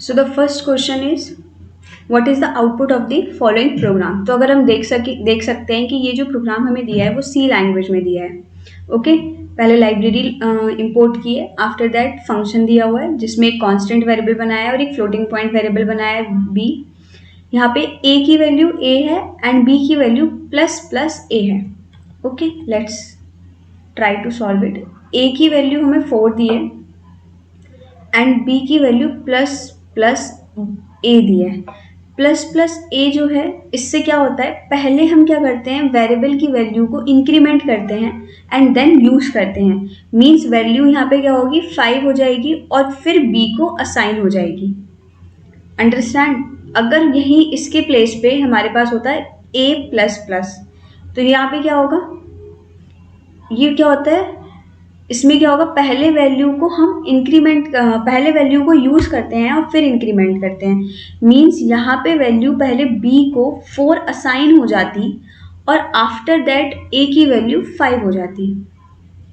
So the first question is what is the output of the following programme. तो अगर हम देख सकते हैं कि ये जो प्रोग्राम हमें दिया है वो सी लैंग्वेज में दिया है। ओके पहले लाइब्रेरी इंपोर्ट की है, आफ्टर दैट फंक्शन दिया हुआ है जिसमें एक कांस्टेंट वेरिएबल बनाया है और एक फ्लोटिंग पॉइंट वेरिएबल बनाया है बी। यहाँ पे ए की वैल्यू ए है एंड बी की वैल्यू प्लस प्लस ए है। Okay let's try to solve it. A की वैल्यू हमें 4 दी है एंड बी की वैल्यू प्लस प्लस ए दी है। प्लस प्लस ए जो है इससे क्या होता है, पहले हम क्या करते हैं वेरिएबल की वैल्यू को इंक्रीमेंट करते हैं एंड देन यूज करते हैं। मीन्स वैल्यू यहाँ पे क्या होगी 5 हो जाएगी और फिर बी को असाइन हो जाएगी। अंडरस्टैंड। अगर यही इसके प्लेस पे हमारे पास होता है ए प्लस प्लस, तो यहाँ पे क्या होगा, ये क्या होता है, इसमें क्या होगा पहले वैल्यू को हम पहले वैल्यू को यूज करते हैं और फिर इंक्रीमेंट करते हैं। मीन्स यहाँ पे वैल्यू पहले बी को 4 असाइन हो जाती और आफ्टर दैट ए की वैल्यू 5 हो जाती।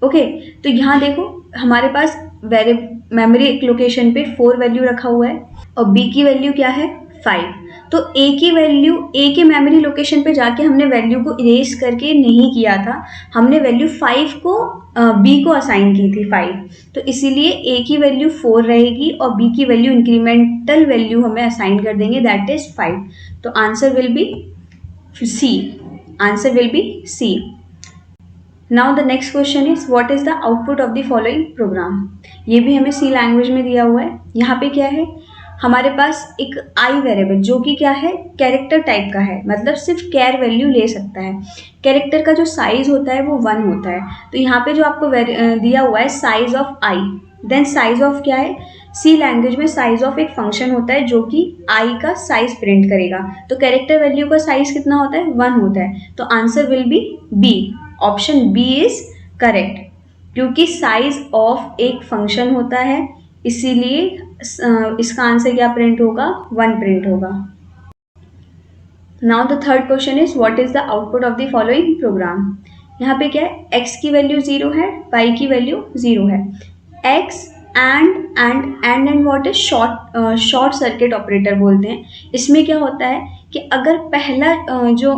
ओके तो यहाँ देखो हमारे पास मेमोरी लोकेशन पे 4 वैल्यू रखा हुआ है और बी की वैल्यू क्या है 5। तो ए की वैल्यू ए के मेमोरी लोकेशन पे जाके हमने वैल्यू को इरेज करके नहीं किया था, हमने वैल्यू 5 को बी को असाइन की थी 5। तो इसीलिए ए की वैल्यू 4 रहेगी और बी की वैल्यू इंक्रीमेंटल वैल्यू हमें असाइन कर देंगे दैट इज 5। तो answer will be C. Answer will be C. Now the next question is what is the output of the following program. ये भी हमें सी लैंग्वेज में दिया हुआ है। यहाँ पे क्या है, हमारे पास एक आई वेरिएबल जो कि क्या है कैरेक्टर टाइप का है, मतलब सिर्फ कैर वैल्यू ले सकता है। कैरेक्टर का जो साइज होता है वो 1 होता है। तो यहाँ पे जो आपको दिया हुआ है size of I, then size of क्या है, सी लैंग्वेज में साइज ऑफ एक फंक्शन होता है जो कि आई का साइज प्रिंट करेगा। तो कैरेक्टर वैल्यू का साइज कितना होता है 1 होता है। तो answer will be B. Option B is correct, क्योंकि साइज ऑफ एक फंक्शन होता है इसीलिए इसका आंसर क्या प्रिंट होगा 1 प्रिंट होगा। Now the third question is what is the output of the following programme. यहाँ पे क्या है, x की वैल्यू 0 है, y की वैल्यू 0 है। x and what is short circuit operator बोलते हैं। इसमें क्या होता है कि अगर पहला जो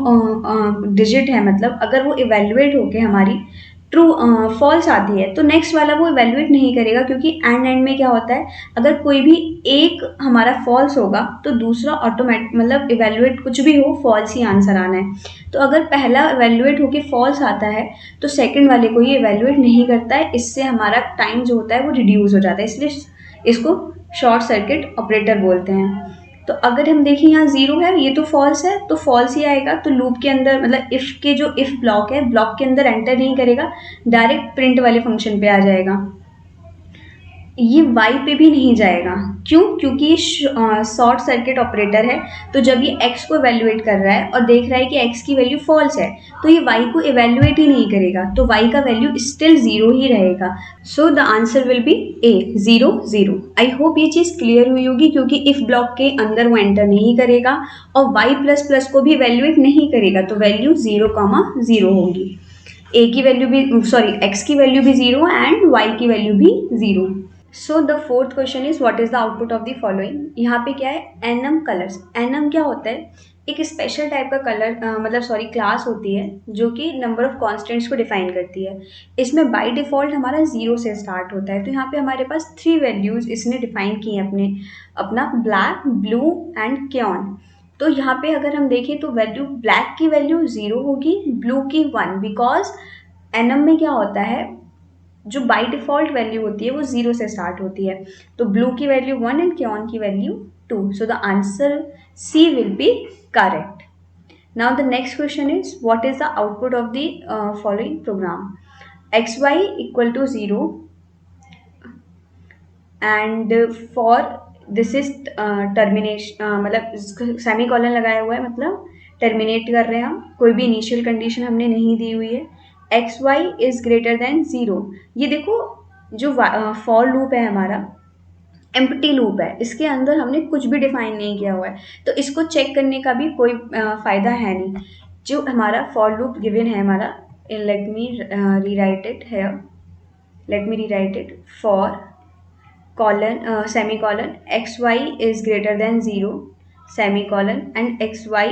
डिजिट है, मतलब अगर वो इवेल्युएट होके हमारी ट्रू फॉल्स आती है तो नेक्स्ट वाला वो इवेल्युएट नहीं करेगा, क्योंकि एंड में क्या होता है अगर कोई भी एक हमारा फॉल्स होगा तो दूसरा ऑटोमेटिक मतलब इवेल्युएट कुछ भी हो फॉल्स ही आंसर आना है। तो अगर पहला इवेल्युएट होके फॉल्स आता है तो सेकंड वाले को ये इवेल्युएट नहीं करता है, इससे हमारा टाइम जो होता है वो रिड्यूस हो जाता है, इसलिए इसको शॉर्ट सर्किट ऑपरेटर बोलते हैं। तो अगर हम देखें यहाँ 0 है, ये तो फॉल्स है तो फॉल्स ही आएगा। तो लूप के अंदर मतलब इफ के जो इफ ब्लॉक है, ब्लॉक के अंदर एंटर नहीं करेगा, डायरेक्ट प्रिंट वाले फंक्शन पे आ जाएगा। ये y पे भी नहीं जाएगा, क्यों, क्योंकि ये शॉर्ट सर्किट ऑपरेटर है। तो जब ये x को इवेल्युएट कर रहा है और देख रहा है कि x की वैल्यू फॉल्स है तो ये y को इवेल्युएट ही नहीं करेगा, तो y का वैल्यू स्टिल 0 ही रहेगा। सो the answer will B A 0 0। I hope ये चीज़ क्लियर हुई होगी, क्योंकि इफ ब्लॉक के अंदर वो एंटर नहीं करेगा और y प्लस प्लस को भी इवेल्युएट नहीं करेगा, तो वैल्यू 0,0 होगी। a की वैल्यू भी x की वैल्यू भी 0 एंड y की वैल्यू भी 0। So the fourth question is what is the output of the following. यहाँ पे क्या है, एनम कलर्स। एनम क्या होता है, एक स्पेशल टाइप का कलर क्लास होती है जो कि नंबर ऑफ कॉन्स्टेंट्स को डिफाइन करती है। इसमें बाय डिफॉल्ट हमारा 0 से स्टार्ट होता है। तो यहाँ पे हमारे पास 3 वैल्यूज इसने डिफाइन की हैं अपना ब्लैक, ब्लू एंड क्योन। तो यहाँ पे अगर हम देखें तो वैल्यू ब्लैक की वैल्यू 0 होगी, ब्लू की 1, बिकॉज एनम में क्या होता है जो बाय डिफॉल्ट वैल्यू होती है वो 0 से स्टार्ट होती है। तो ब्लू की वैल्यू 1 एंड क्योन की value 2। So the answer C will be correct. Now the next question is what is the output of the following program. xy equal to 0 and for this is termination, मतलब semicolon लगाया हुआ है, मतलब terminate कर रहे हैं हम, कोई भी इनिशियल कंडीशन हमने नहीं दी हुई है। xy is greater than 0। ये देखो जो फॉर लूप है हमारा एम्प्टी लूप है, इसके अंदर हमने कुछ भी डिफाइन नहीं किया हुआ है, तो इसको चेक करने का भी कोई फ़ायदा है नहीं। जो हमारा फॉर लूप गिवन है हमारा, let me rewrite it here, let me rewrite it, for colon semicolon xy is greater than 0 semicolon and xy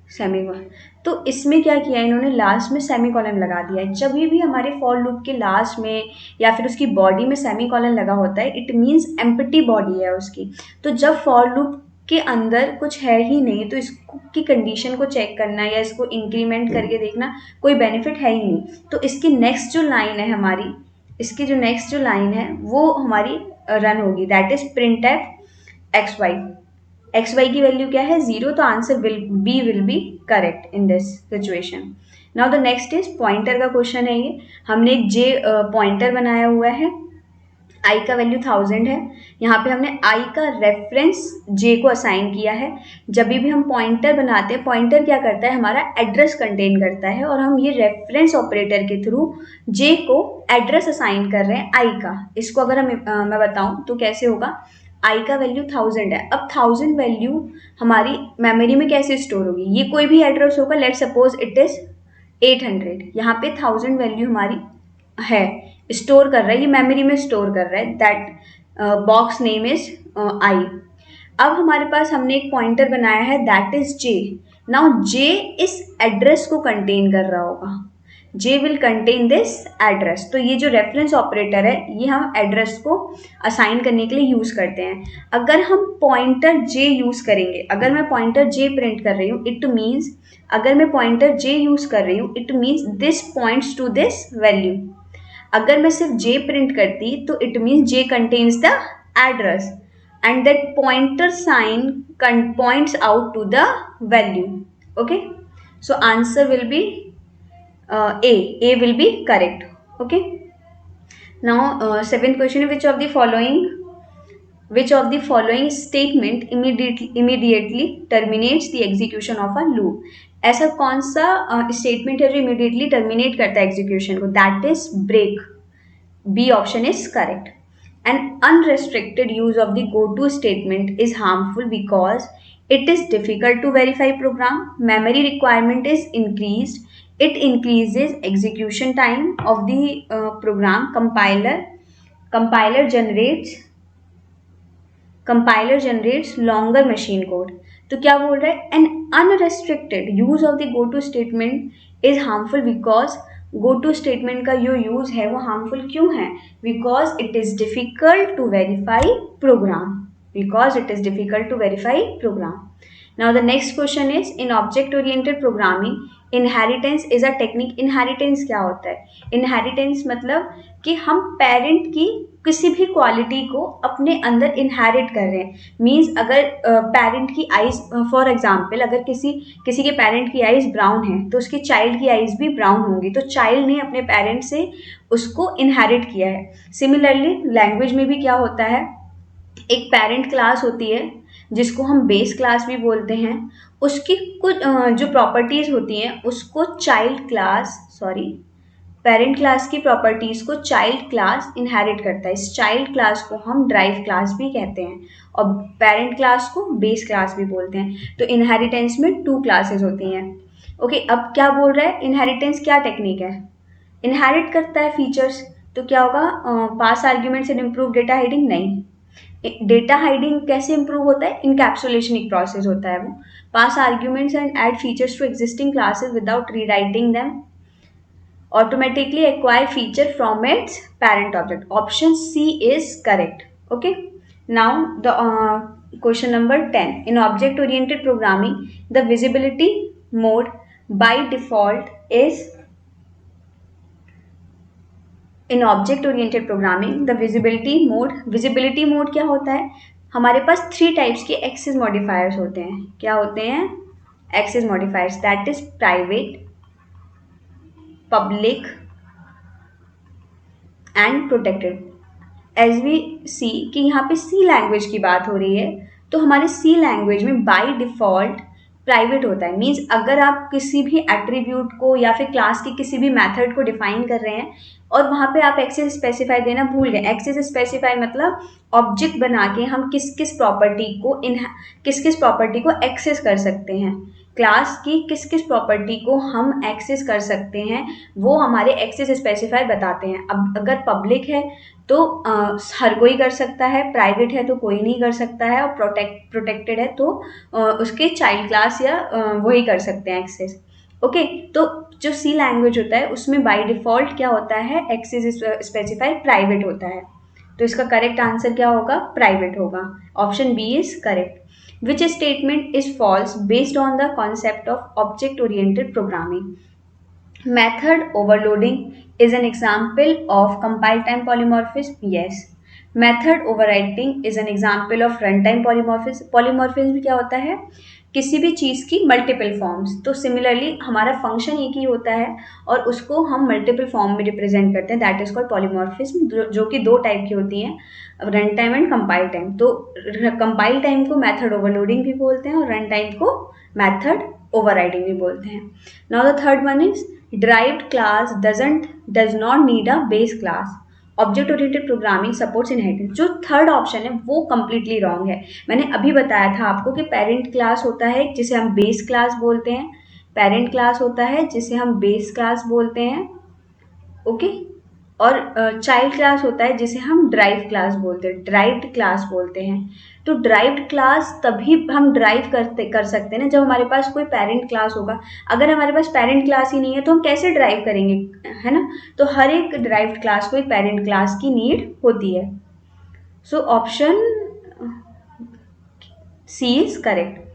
semicolon. तो इसमें क्या किया इन्होंने, लास्ट में सेमीकोलन लगा दिया है। जब भी हमारे फॉर लूप के लास्ट में या फिर उसकी बॉडी में सेमीकोलन लगा होता है, इट मीन्स एम्प्टी बॉडी है उसकी। तो जब फॉर लूप के अंदर कुछ है ही नहीं तो इसकी कंडीशन को चेक करना या इसको इंक्रीमेंट करके देखना कोई बेनिफिट है ही नहीं। तो इसकी नेक्स्ट जो लाइन है हमारी, इसकी जो नेक्स्ट जो लाइन है वो हमारी रन होगी, that is print f x y. X y की वैल्यू क्या है, 0, तो answer will be correct in this situation. Now the next is pointer का क्वेश्चन है ये। हमने एक जे पॉइंटर बनाया हुआ है, आई का वैल्यू 1000 है। यहाँ पे हमने आई का रेफरेंस जे को असाइन किया है। जब भी हम पॉइंटर बनाते हैं, पॉइंटर क्या करता है, हमारा एड्रेस कंटेन करता है, और हम ये रेफरेंस ऑपरेटर के थ्रू जे को एड्रेस असाइन कर रहे हैं आई का। इसको अगर मैं बताऊँ तो कैसे होगा, आई का वैल्यू 1000 है। अब 1000 वैल्यू हमारी मेमोरी में कैसे स्टोर होगी, ये कोई भी एड्रेस होगा, लेट सपोज इट इज 800। यहाँ पे 1000 वैल्यू हमारी है, स्टोर कर रहा है, ये मेमोरी में स्टोर कर रहा है, that box name is I. अब हमारे पास हमने एक पॉइंटर बनाया है दैट इज जे। नाउ जे इस एड्रेस को कंटेन कर रहा होगा, जे विल कंटेन दिस एड्रेस। तो ये जो रेफरेंस ऑपरेटर है ये हम एड्रेस को असाइन करने के लिए यूज़ करते हैं। अगर हम पॉइंटर जे यूज़ करेंगे, अगर मैं पॉइंटर जे प्रिंट कर रही हूँ, इट मीन्स अगर मैं पॉइंटर जे यूज़ कर रही हूँ, it means this points to this value. अगर मैं सिर्फ जे प्रिंट करती तो it means j contains the address and that pointer sign points out to the value. Okay, so answer will be A will be correct. Okay. Now, seventh question: which of the following statement immediately terminates the execution of a loop? ऐसा कौन सा statement है जो immediately terminate करता है execution को? That is break. B option is correct. An unrestricted use of the go-to statement is harmful because it is difficult to verify program. Memory requirement is increased. It increases execution time of the program. Compiler generates longer machine code. तो क्या बोल रहा है, an unrestricted use of the go to statement is harmful because go to statement का जो use है वो harmful क्यों है, because it is difficult to verify program. Now the next question is, in object oriented programming inheritance is a technique. Inheritance क्या होता है, inheritance मतलब कि हम पेरेंट की किसी भी क्वालिटी को अपने अंदर इनहेरिट कर रहे हैं। मीन्स अगर पेरेंट की आइज, फॉर एग्जांपल अगर किसी के पेरेंट की आइज ब्राउन है तो उसके चाइल्ड की आइज भी ब्राउन होंगी, तो चाइल्ड ने अपने पेरेंट से उसको इनहेरिट किया है। सिमिलरली लैंग्वेज में भी क्या होता है, एक पेरेंट क्लास होती है जिसको हम बेस क्लास भी बोलते हैं, उसकी कुछ जो प्रॉपर्टीज़ होती हैं उसको पेरेंट क्लास की प्रॉपर्टीज़ को चाइल्ड क्लास इनहेरिट करता है। इस चाइल्ड क्लास को हम ड्राइव क्लास भी कहते हैं और पेरेंट क्लास को बेस क्लास भी बोलते हैं। तो इनहेरिटेंस में 2 क्लासेस होती हैं। ओके, अब क्या बोल रहा है, इनहेरिटेंस क्या टेक्निक है, इनहेरिट करता है फीचर्स। तो क्या होगा, pass arguments and improve data hiding, नहीं। डेटा हाइडिंग कैसे इंप्रूव होता है, इनकैप्सुलेशन एक प्रोसेस होता है वो। Pass arguments and add features to existing classes without rewriting them, automatically acquire feature from its parent object. Option C is correct. Okay, now the question number 10, in object oriented programming the visibility mode by default is, in object oriented programming the visibility mode क्या होता है, हमारे पास 3 types के access modifiers होते हैं। क्या होते हैं access modifiers, that is private, public and protected. As we see कि यहाँ पे सी लैंग्वेज की बात हो रही है, तो हमारे सी लैंग्वेज में बाय डिफॉल्ट प्राइवेट होता है। मीन्स अगर आप किसी भी एट्रीब्यूट को या फिर क्लास के किसी भी मेथड को डिफाइन कर रहे हैं और वहाँ पे आप एक्सेस स्पेसिफाई देना भूल गए, एक्सेस स्पेसिफाई मतलब ऑब्जेक्ट बना के हम किस किस प्रॉपर्टी को एक्सेस कर सकते हैं। क्लास की किस किस प्रॉपर्टी को हम एक्सेस कर सकते हैं, वो हमारे एक्सेस स्पेसिफायर बताते हैं। अब अगर पब्लिक है तो हर कोई कर सकता है, प्राइवेट है तो कोई नहीं कर सकता है, और प्रोटेक्टेड है तो उसके चाइल्ड क्लास या वही कर सकते हैं एक्सेस। ओके, तो जो सी लैंग्वेज होता है उसमें बाय डिफ़ॉल्ट क्या होता है, एक्सेस स्पेसिफाई प्राइवेट होता है। तो इसका करेक्ट आंसर क्या होगा, प्राइवेट होगा। Option B is correct. Which statement is false based on the concept of object oriented programming? Method overloading is an example of compile time polymorphism. Yes. Method overriding is an example of runtime polymorphism. Polymorphism क्या होता है, किसी भी चीज़ की multiple forms. तो similarly हमारा function एक ही होता है और उसको हम मल्टीपल फॉर्म में रिप्रेजेंट करते हैं, दैट इज कॉल्ड पॉलीमॉर्फिज्म, जो कि दो टाइप की होती हैं, run time and compile time. तो कंपाइल टाइम को मेथड ओवरलोडिंग भी बोलते हैं और रन टाइम को मेथड ओवरराइडिंग भी बोलते हैं। Now the third one is derived class does not need a base class. Object oriented programming supports inheritance. जो थर्ड ऑप्शन है वो कंप्लीटली रॉन्ग है। मैंने अभी बताया था आपको कि पेरेंट क्लास होता है जिसे हम बेस क्लास बोलते हैं, पेरेंट क्लास होता है जिसे हम बेस क्लास बोलते हैं, ओके, और चाइल्ड क्लास होता है जिसे हम ड्राइव क्लास बोलते हैं, ड्राइव्ड क्लास बोलते हैं। तो ड्राइव्ड क्लास तभी हम ड्राइव कर सकते हैं ना जब हमारे पास कोई पेरेंट क्लास होगा। अगर हमारे पास पेरेंट क्लास ही नहीं है तो हम कैसे ड्राइव करेंगे, है ना? तो हर एक ड्राइव्ड क्लास को एक पेरेंट क्लास की नीड होती है। So option C is correct.